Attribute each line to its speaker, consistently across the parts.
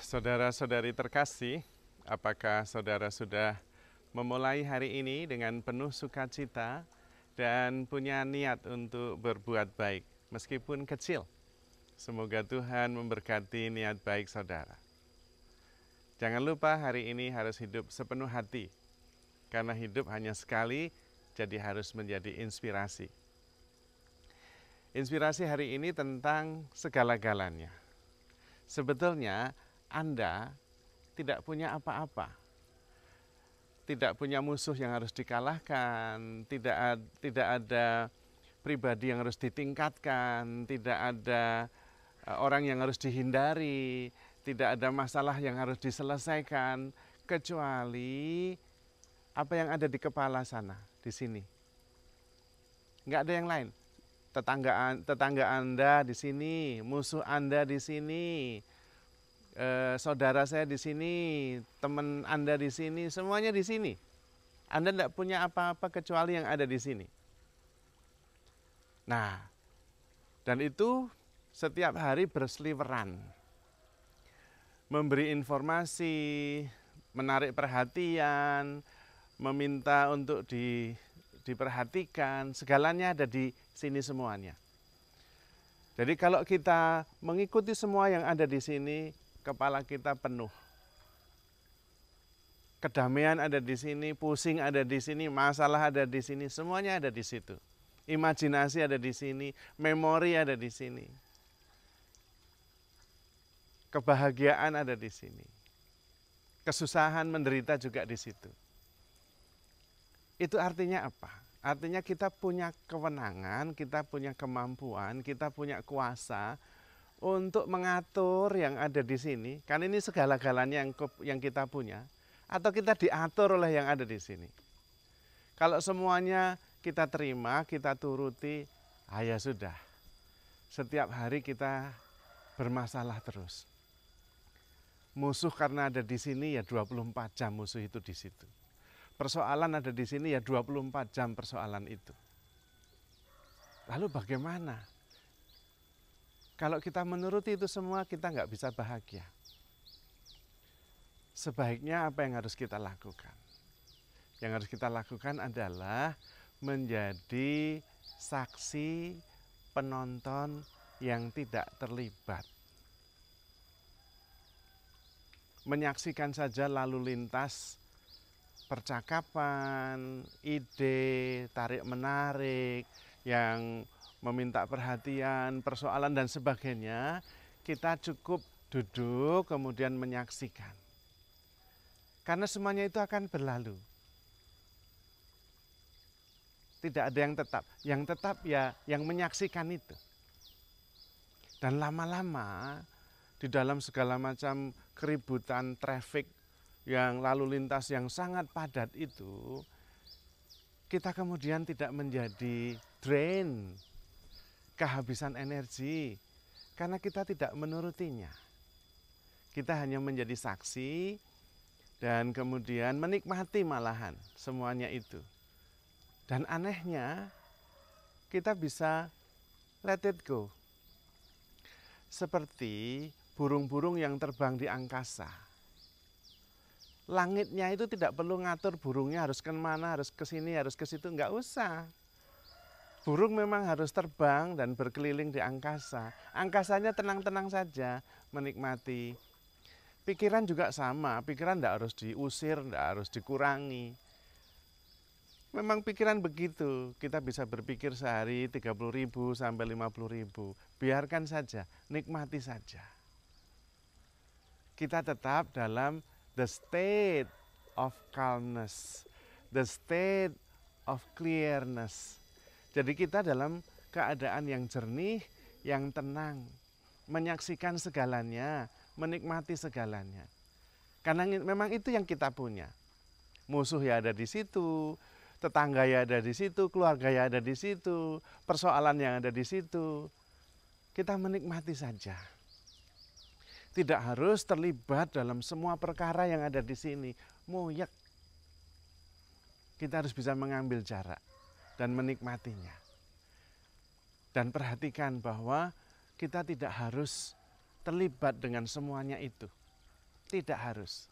Speaker 1: Saudara-saudari terkasih, apakah saudara sudah memulai hari ini dengan penuh sukacita dan punya niat untuk berbuat baik, meskipun kecil? Semoga Tuhan memberkati niat baik saudara. Jangan lupa hari ini harus hidup sepenuh hati, karena hidup hanya sekali, jadi harus menjadi inspirasi. Inspirasi hari ini tentang segala-galanya. Sebetulnya Anda tidak punya apa-apa. Tidak punya musuh yang harus dikalahkan, tidak ada pribadi yang harus ditingkatkan, tidak ada orang yang harus dihindari, tidak ada masalah yang harus diselesaikan, kecuali apa yang ada di kepala sana, di sini. Nggak ada yang lain. Tetangga Anda di sini, musuh Anda di sini, saudara saya di sini, teman Anda di sini, semuanya di sini. Anda tidak punya apa-apa kecuali yang ada di sini. Nah, dan itu setiap hari berseliweran, memberi informasi, menarik perhatian, meminta untuk diperhatikan, segalanya ada di sini semuanya. Jadi kalau kita mengikuti semua yang ada di sini, kepala kita penuh. Kedamaian ada di sini, pusing ada di sini, masalah ada di sini, semuanya ada di situ. Imajinasi ada di sini, memori ada di sini. Kebahagiaan ada di sini. Kesusahan, menderita juga di situ. Itu artinya apa? Artinya kita punya kewenangan, kita punya kemampuan, kita punya kuasa untuk mengatur yang ada di sini. Kan ini segala-galanya yang kita punya. Atau kita diatur oleh yang ada di sini. Kalau semuanya kita terima, kita turuti, ya sudah. Setiap hari kita bermasalah terus. Musuh karena ada di sini ya 24 jam musuh itu di situ. Persoalan ada di sini ya 24 jam persoalan itu. Lalu bagaimana? Kalau kita menuruti itu semua, kita nggak bisa bahagia. Sebaiknya apa yang harus kita lakukan? Yang harus kita lakukan adalah menjadi saksi penonton yang tidak terlibat. Menyaksikan saja lalu lintas percakapan, ide, tarik-menarik, yang meminta perhatian, persoalan dan sebagainya, kita cukup duduk kemudian menyaksikan. Karena semuanya itu akan berlalu. Tidak ada yang tetap. Yang tetap ya yang menyaksikan itu. Dan lama-lama di dalam segala macam keributan traffic yang lalu lintas yang sangat padat itu, kita kemudian tidak menjadi drain, kehabisan energi, karena kita tidak menurutinya. Kita hanya menjadi saksi dan kemudian menikmati malahan semuanya itu. Dan anehnya, kita bisa let it go. Seperti burung-burung yang terbang di angkasa. Langitnya itu tidak perlu ngatur burungnya harus kemana, harus ke sini, harus ke situ, nggak usah. Burung memang harus terbang dan berkeliling di angkasa. Angkasanya tenang-tenang saja, menikmati. Pikiran juga sama, pikiran tidak harus diusir, tidak harus dikurangi. Memang pikiran begitu, kita bisa berpikir sehari 30.000 sampai 50.000. Biarkan saja, nikmati saja. Kita tetap dalam the state of calmness, the state of clearness. Jadi kita dalam keadaan yang jernih, yang tenang, menyaksikan segalanya, menikmati segalanya. Karena memang itu yang kita punya. Musuh ya ada di situ, tetangga ya ada di situ, keluarga ya ada di situ, persoalan yang ada di situ. Kita menikmati saja. Tidak harus terlibat dalam semua perkara yang ada di sini. Moyek. Kita harus bisa mengambil jarak dan menikmatinya. Dan perhatikan bahwa kita tidak harus terlibat dengan semuanya itu. Tidak harus.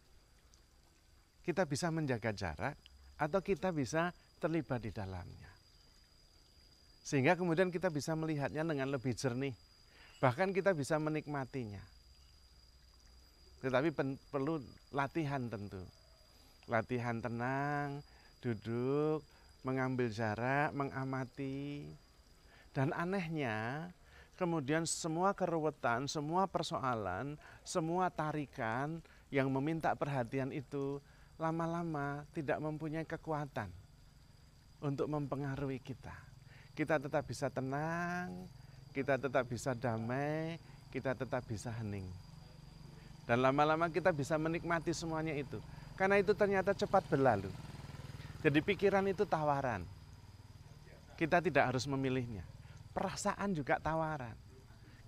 Speaker 1: Kita bisa menjaga jarak atau kita bisa terlibat di dalamnya. Sehingga kemudian kita bisa melihatnya dengan lebih jernih. Bahkan kita bisa menikmatinya. Tetapi perlu latihan tentu. Latihan tenang, duduk, mengambil jarak, mengamati. Dan anehnya, kemudian semua keruwetan, semua persoalan, semua tarikan yang meminta perhatian itu lama-lama tidak mempunyai kekuatan untuk mempengaruhi kita. Kita tetap bisa tenang, kita tetap bisa damai, kita tetap bisa hening. Dan lama-lama kita bisa menikmati semuanya itu. Karena itu ternyata cepat berlalu. Jadi pikiran itu tawaran. Kita tidak harus memilihnya. Perasaan juga tawaran.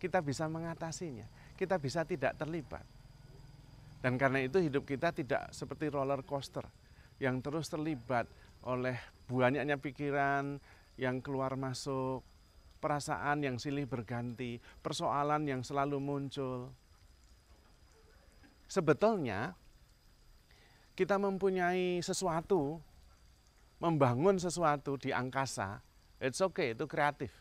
Speaker 1: Kita bisa mengatasinya. Kita bisa tidak terlibat. Dan karena itu hidup kita tidak seperti roller coaster yang terus terlibat oleh banyaknya pikiran yang keluar masuk, perasaan yang silih berganti, persoalan yang selalu muncul. Sebetulnya kita mempunyai sesuatu, membangun sesuatu di angkasa, it's okay, itu kreatif.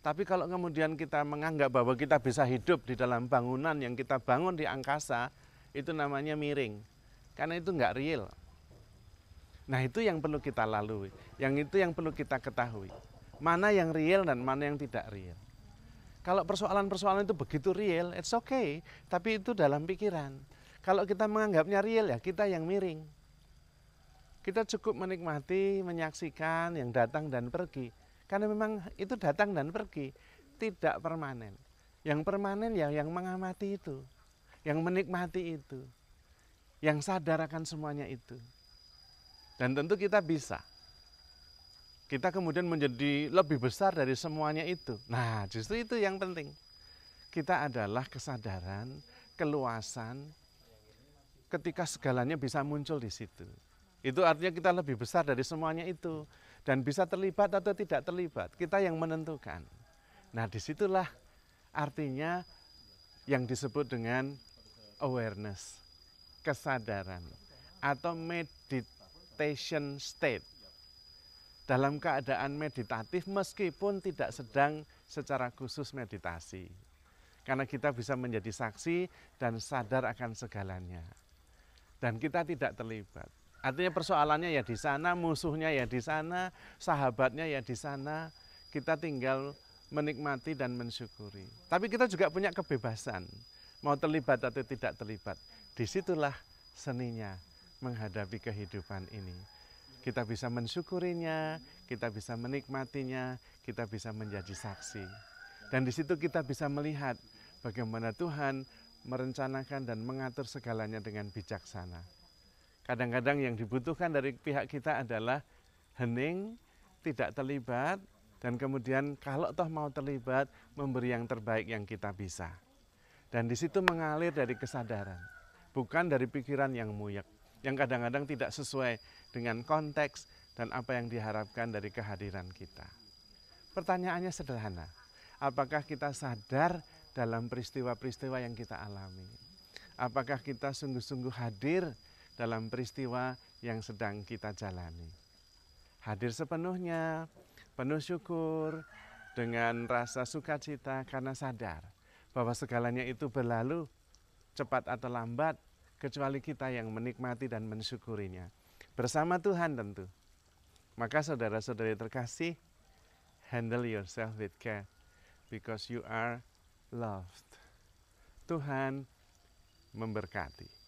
Speaker 1: Tapi kalau kemudian kita menganggap bahwa kita bisa hidup di dalam bangunan yang kita bangun di angkasa, itu namanya miring. Karena itu enggak real. Nah itu yang perlu kita lalui, yang itu yang perlu kita ketahui. Mana yang real dan mana yang tidak real. Kalau persoalan-persoalan itu begitu real, it's okay. Tapi itu dalam pikiran. Kalau kita menganggapnya real, ya kita yang miring. Kita cukup menikmati, menyaksikan yang datang dan pergi. Karena memang itu datang dan pergi, tidak permanen. Yang permanen ya yang mengamati itu, yang menikmati itu, yang sadar akan semuanya itu. Dan tentu kita bisa. Kita kemudian menjadi lebih besar dari semuanya itu. Nah, justru itu yang penting. Kita adalah kesadaran, keluasan, ketika segalanya bisa muncul di situ. Itu artinya kita lebih besar dari semuanya itu. Dan bisa terlibat atau tidak terlibat, kita yang menentukan. Nah, disitulah artinya yang disebut dengan awareness, kesadaran, atau meditation state. Dalam keadaan meditatif meskipun tidak sedang secara khusus meditasi. Karena kita bisa menjadi saksi dan sadar akan segalanya. Dan kita tidak terlibat. Artinya persoalannya ya di sana, musuhnya ya di sana, sahabatnya ya di sana. Kita tinggal menikmati dan mensyukuri. Tapi kita juga punya kebebasan. Mau terlibat atau tidak terlibat. Disitulah seninya menghadapi kehidupan ini. Kita bisa mensyukurinya, kita bisa menikmatinya, kita bisa menjadi saksi. Dan di situ kita bisa melihat bagaimana Tuhan merencanakan dan mengatur segalanya dengan bijaksana. Kadang-kadang yang dibutuhkan dari pihak kita adalah hening, tidak terlibat, dan kemudian kalau toh mau terlibat, memberi yang terbaik yang kita bisa. Dan di situ mengalir dari kesadaran, bukan dari pikiran yang muyek, yang kadang-kadang tidak sesuai dengan konteks dan apa yang diharapkan dari kehadiran kita. Pertanyaannya sederhana, apakah kita sadar dalam peristiwa-peristiwa yang kita alami? Apakah kita sungguh-sungguh hadir dalam peristiwa yang sedang kita jalani? Hadir sepenuhnya, penuh syukur, dengan rasa sukacita karena sadar bahwa segalanya itu berlalu, cepat atau lambat, kecuali kita yang menikmati dan mensyukurinya. Bersama Tuhan tentu. Maka saudara-saudari terkasih, handle yourself with care, because you are loved. Tuhan memberkati.